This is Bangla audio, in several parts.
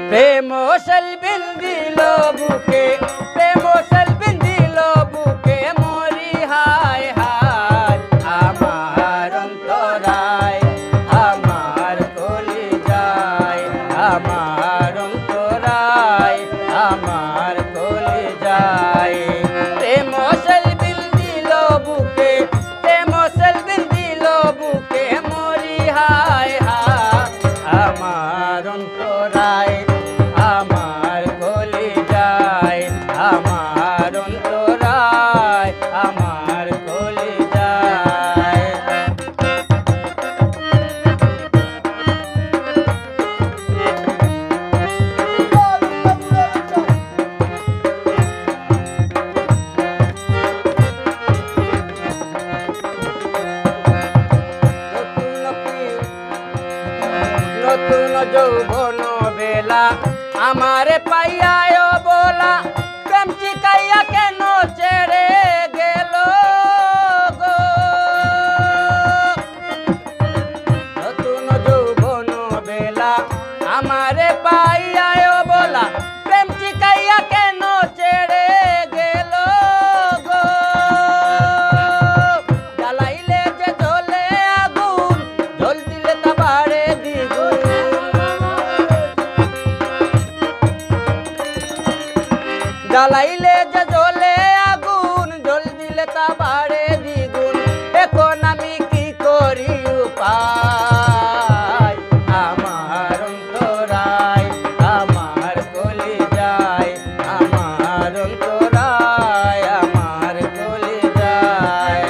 প্রেম সেলবিন দিল বুকে, প্রেম সেলবিন দিল বুকে, মরি হায় হায় আমার অন্তরায়, আমার কলিজায়, আমার অন্তরায়, আমার কলিজায়। প্রেম সেলবিন দিল বুকে, প্রেম সেলবিন দিল বুকে, মরি হায় হায় আমার অন্তরায়, আমার কলিজায়, আমার অন্তরায়, আমার কলিজায়। নতুন যৌবন বেলা আমারে পাইয়ায় বলা, প্রেম শিখাইয়া কেন ছেড়ে গেল গো। নতুন যৌবন বেলা আমারে পাইয়ায় বলা, প্রেম শিখাইয়া কেন ছেড়ে গেল গো। জ্বালাইলে যে জ্বলে আগুন, জল দিলে তা বাড়ে দ্বিগুণ। জ্বালাইলে যে জ্বলে আগুন, জল দিলে তা বাড়ে দ্বিগুণ। এখন আমি কি করি উপায়, আমার অন্তরায়, আমার কলিজায়, আমার অন্তরায়, আমার কলিজায়।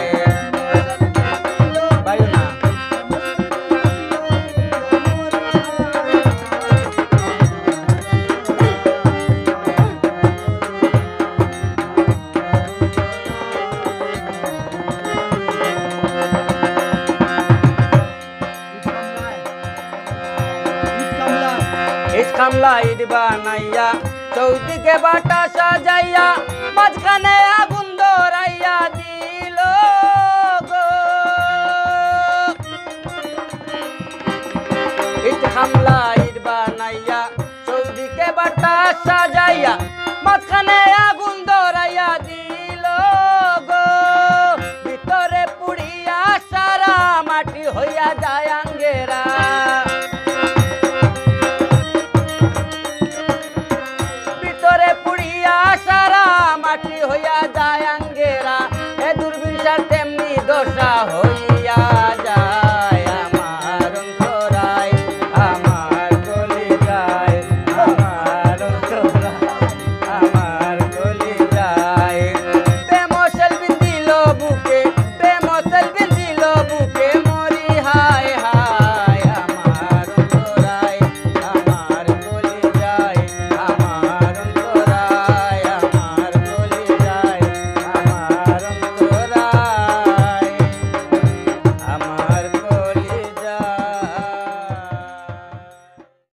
পাইও না। ইট কামলা ইট বানাইয়া, চৌদিকে বাটা সাজাইয়া, মাঝখানে আগুন ধরাইয়া দিল গো। ইট কামলা ইট বানাইয়া, চৌদিকে বাটা সাজাইয়া,